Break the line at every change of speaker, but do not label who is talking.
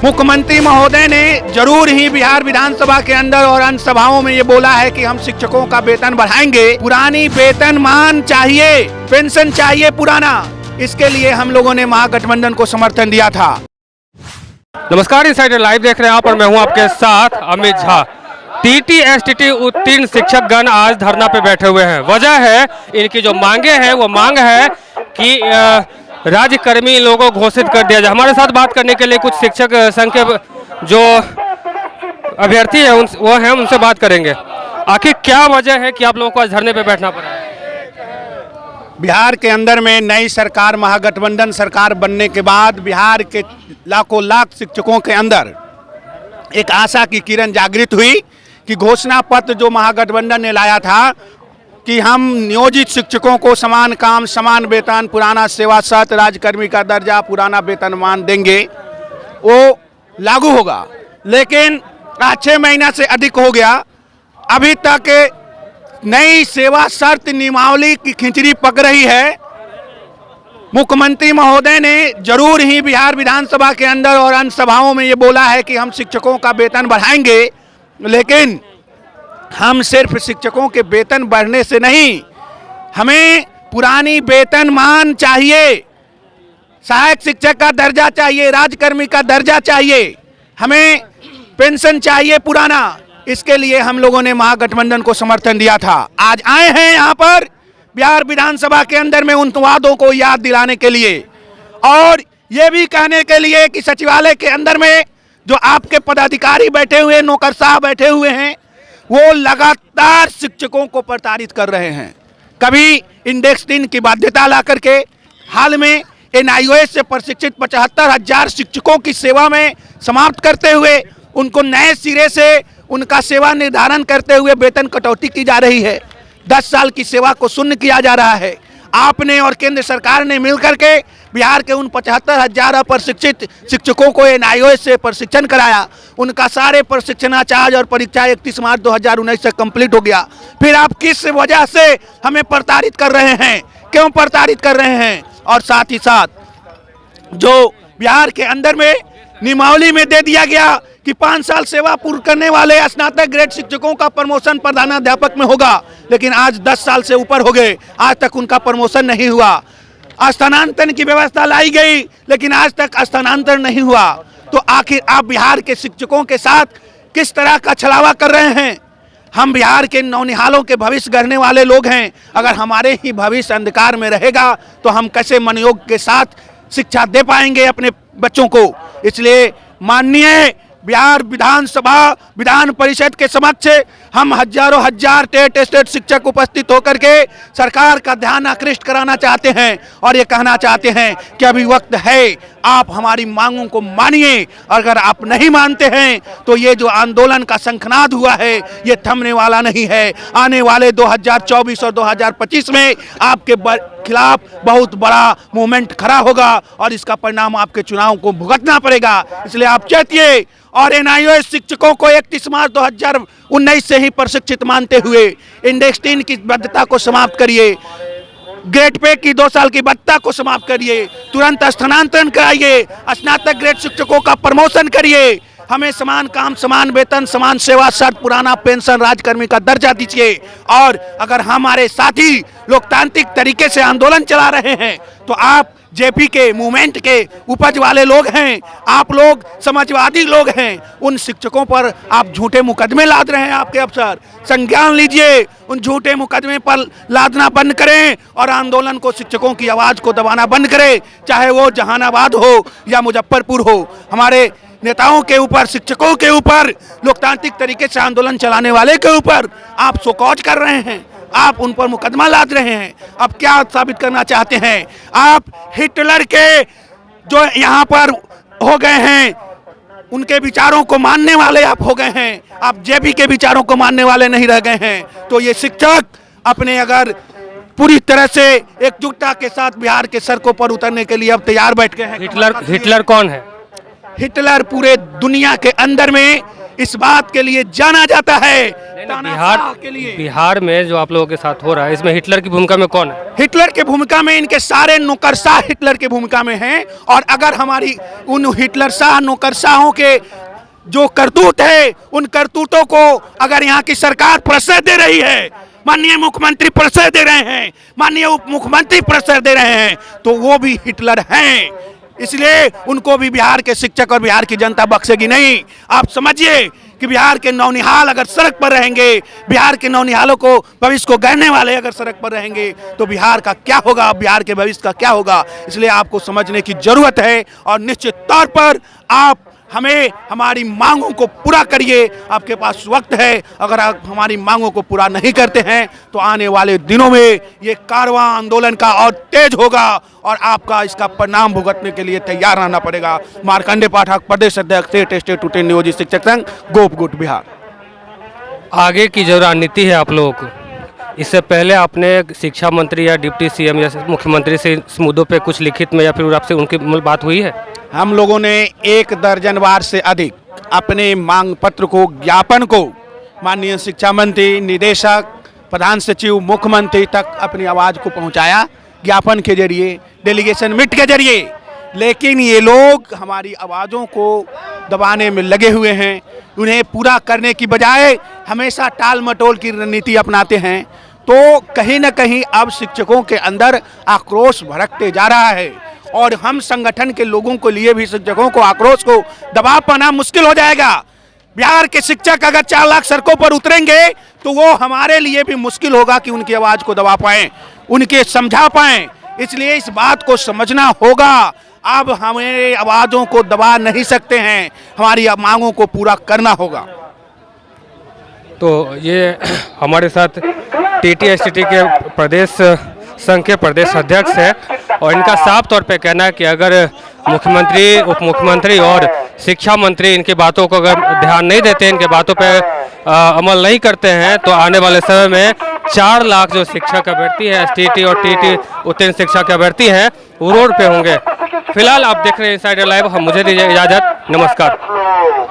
मुख्यमंत्री महोदय ने जरूर ही बिहार विधानसभा के अंदर और अन्य सभाओं में ये बोला है कि हम शिक्षकों का वेतन बढ़ाएंगे। पुरानी वेतनमान चाहिए, पेंशन चाहिए पुराना। इसके लिए हम लोगों ने महागठबंधन को समर्थन दिया था।
नमस्कार, इनसाइडर लाइव देख रहे हैं आप और मैं हूं आपके साथ अमित झा। टीटी एसटीटी उत्तीर्ण शिक्षक गण आज धरना पे बैठे हुए हैं। वजह है इनकी जो मांगे हैं, वो मांग है कि राज्यकर्मी लोगों को घोषित कर दिया जाए। हमारे साथ बात करने के लिए कुछ शिक्षक संघ के जो अभ्यर्थी हैं वो हैं, उनसे बात करेंगे। आखिर क्या वजह है कि आप लोगों को आज धरने पे बैठना पड़ा है?
बिहार के अंदर में नई सरकार, महागठबंधन सरकार बनने के बाद बिहार के लाखों लाख शिक्षकों के अंदर एक आशा की किरण जागृत हुई कि घोषणा पत्र जो महागठबंधन ने लाया था कि हम नियोजित शिक्षकों को समान काम, समान वेतन, पुराना सेवा शर्त, राज्यकर्मी का दर्जा, पुराना वेतनमान देंगे, वो लागू होगा। लेकिन 6 महीना से अधिक हो गया, अभी तक नई सेवा शर्त नियमावली की खिचड़ी पक रही है। मुख्यमंत्री महोदय ने जरूर ही बिहार विधानसभा के अंदर और अन्य सभाओं में ये बोला है कि हम शिक्षकों का वेतन बढ़ाएंगे, लेकिन हम सिर्फ शिक्षकों के वेतन बढ़ने से नहीं, हमें पुरानी वेतनमान चाहिए, सहायक शिक्षक का दर्जा चाहिए, राज्यकर्मी का दर्जा चाहिए, हमें पेंशन चाहिए पुराना। इसके लिए हम लोगों ने महागठबंधन को समर्थन दिया था। आज आए हैं यहाँ पर बिहार विधानसभा के अंदर में उन वादों को याद दिलाने के लिए और ये भी कहने के लिए कि सचिवालय के अंदर में जो आपके पदाधिकारी बैठे हुए, नौकरशाह बैठे हुए हैं, वो लगातार शिक्षकों को प्रताड़ित कर रहे हैं। कभी इंडेक्स 3 की बाध्यता ला करके, हाल में NIOS से प्रशिक्षित 75,000 शिक्षकों की सेवा में समाप्त करते हुए उनको नए सिरे से उनका सेवा निर्धारण करते हुए वेतन कटौती की जा रही है। 10 साल की सेवा को शून्य किया जा रहा है। आपने और केंद्र सरकार ने मिलकर के बिहार के उन 75,000 प्रशिक्षित शिक्षकों को NIOS से प्रशिक्षण कराया। उनका सारे प्रशिक्षणाचार्य और परीक्षा 31 मार्च 2019 से कंप्लीट हो गया। फिर आप किस वजह से हमें प्रताड़ित कर रहे हैं? क्यों प्रताड़ित कर रहे हैं? और साथ ही साथ जो बिहार के अंदर में नियमावली में दे दिया गया कि 5 साल सेवा पूर्ण करने वाले स्नातक ग्रेड शिक्षकों का प्रमोशन प्रधानाध्यापक में होगा, लेकिन आज 10 साल से ऊपर हो गए, आज तक उनका प्रमोशन नहीं हुआ। स्थानांतरण की व्यवस्था लाई गई, लेकिन आज तक स्थानांतरण नहीं हुआ। तो आखिर आप बिहार के शिक्षकों के साथ किस तरह का छलावा कर रहे हैं? हम बिहार के नौनिहालों के भविष्य गढ़ने वाले लोग हैं। अगर हमारे ही भविष्य अंधकार में रहेगा तो हम कैसे मनोयोग के साथ शिक्षा दे पाएंगे अपने बच्चों को? इसलिए माननीय बिहार विधानसभा विधान परिषद के समक्ष हम हजारों हजार टेट स्टेट शिक्षक उपस्थित होकर के सरकार का ध्यान आकृष्ट कराना चाहते हैं और ये कहना चाहते हैं कि अभी वक्त है, आप हमारी मांगों को मानिए। अगर आप नहीं मानते हैं तो ये जो आंदोलन का शंखनाद हुआ है, ये थमने वाला नहीं है। आने वाले 2024 और 2025 में आपके खिलाफ बहुत बड़ा मूवमेंट खड़ा होगा और इसका परिणाम आपके चुनाव को भुगतना पड़ेगा। इसलिए आप चेतिए और NIOS शिक्षकों को 31 मार्च 2019 से ही प्रशिक्षित मानते हुए इंडेक्स 3 की बाध्यता को समाप्त करिए, ग्रेड पे की 2 साल की बाध्यता को समाप्त करिए, तुरंत स्थानांतरण कराइए, स्नातक ग्रेड शिक्षकों का प्रमोशन करिए, हमें समान काम, समान वेतन, समान सेवा शर्त, पुराना पेंशन, राज्यकर्मी का दर्जा दीजिए। और अगर हमारे साथी लोकतांत्रिक तरीके से आंदोलन चला रहे हैं तो आप JP के मूवमेंट के उपज वाले लोग हैं, आप लोग समाजवादी लोग हैं, उन शिक्षकों पर आप झूठे मुकदमे लाद रहे हैं। आपके अफसर संज्ञान लीजिए, उन झूठे मुकदमे पर लादना बंद करें और आंदोलन को, शिक्षकों की आवाज़ को दबाना बंद करें, चाहे वो जहानाबाद हो या मुजफ्फरपुर हो। हमारे नेताओं के ऊपर, शिक्षकों के ऊपर, लोकतांत्रिक तरीके से आंदोलन चलाने वाले के ऊपर आप शोकौज कर रहे हैं, आप उन पर मुकदमा लाद रहे हैं। अब क्या साबित करना चाहते हैं? आप हिटलर के जो यहाँ पर हो गए हैं, उनके विचारों को मानने वाले आप हो गए हैं। आप JP के विचारों को मानने वाले नहीं रह गए हैं। तो ये शिक्षक अपने अगर पूरी तरह से एकजुटता के साथ बिहार के सड़कों पर उतरने के लिए अब तैयार बैठ गए हैं।
हिटलर कौन है?
हिटलर पूरे दुनिया के अंदर में इस बात के लिए जाना जाता है, तानाशाह के लिए।
बिहार में जो आप लोगों के साथ हो रहा है, इसमें हिटलर की भूमिका में कौन है?
हिटलर की भूमिका में इनके सारे नौकरशाह हिटलर की भूमिका में हैं। और अगर हमारी उन हिटलर शाह नौकरशाहों के जो करतूत है, उन करतूतों को अगर यहाँ की सरकार प्रश्रय दे रही है, माननीय मुख्यमंत्री प्रश्रय दे रहे हैं, माननीय उप मुख्यमंत्री प्रश्रय दे रहे हैं, तो वो भी हिटलर हैं। इसलिए उनको भी बिहार के शिक्षक और बिहार की जनता बख्शेगी नहीं। आप समझिए कि बिहार के नौनिहाल अगर सड़क पर रहेंगे, बिहार के नौनिहालों को भविष्य को गढ़ने वाले अगर सड़क पर रहेंगे, तो बिहार का क्या होगा, बिहार के भविष्य का क्या होगा। इसलिए आपको समझने की जरूरत है और निश्चित तौर पर आप हमें हमारी मांगों को पूरा करिए। आपके पास वक्त है। अगर आप हमारी मांगों को पूरा नहीं करते हैं तो आने वाले दिनों में ये कारवां आंदोलन का और तेज होगा और आपका इसका परिणाम भुगतने के लिए तैयार रहना पड़ेगा। मार्कंडे पाठक, प्रदेश अध्यक्ष, स्टेट टू नियोजित शिक्षक संघ, गोपगुट बिहार।
आगे की जो रणनीति है आप लोगों को, इससे पहले आपने शिक्षा मंत्री या डिप्टी सीएम या मुख्यमंत्री से इस मुद्दों पे कुछ लिखित में या फिर आपसे उनकी बात हुई है?
हम लोगों ने 1 दर्जन बार से अधिक अपने मांग पत्र को, ज्ञापन को माननीय शिक्षा मंत्री, निदेशक, प्रधान सचिव, मुख्यमंत्री तक अपनी आवाज़ को पहुंचाया, ज्ञापन के जरिए, डेलीगेशन मीट के जरिए। लेकिन ये लोग हमारी आवाज़ों को दबाने में लगे हुए हैं। उन्हें पूरा करने की बजाय हमेशा टाल मटोल की रणनीति अपनाते हैं। तो कहीं ना कहीं अब शिक्षकों के अंदर आक्रोश भड़कते जा रहा है और हम संगठन के लोगों को लिए भी शिक्षकों को आक्रोश को दबा पाना मुश्किल हो जाएगा। बिहार के शिक्षक अगर 4 लाख सड़कों पर उतरेंगे तो वो हमारे लिए भी मुश्किल होगा कि उनकी आवाज़ को दबा पाएं, उनके समझा पाएं। इसलिए इस बात को समझना होगा। अब हमें आवाज़ों को दबा नहीं सकते हैं, हमारी मांगों को पूरा करना होगा।
तो ये हमारे साथ TTSTT के प्रदेश संघ के प्रदेश अध्यक्ष है और इनका साफ तौर पे कहना है कि अगर मुख्यमंत्री, उप मुख्यमंत्री और शिक्षा मंत्री इनकी बातों को अगर ध्यान नहीं देते, इनके बातों पे अमल नहीं करते हैं, तो आने वाले समय में 4 लाख जो शिक्षक अभ्यर्थी है, STT और TT उत्तीर्ण शिक्षक अभ्यर्थी हैं, वो रोड पे होंगे। फिलहाल आप देख रहे हैं इनसाइडर लाइव। हम मुझे दीजिए इजाज़त। नमस्कार।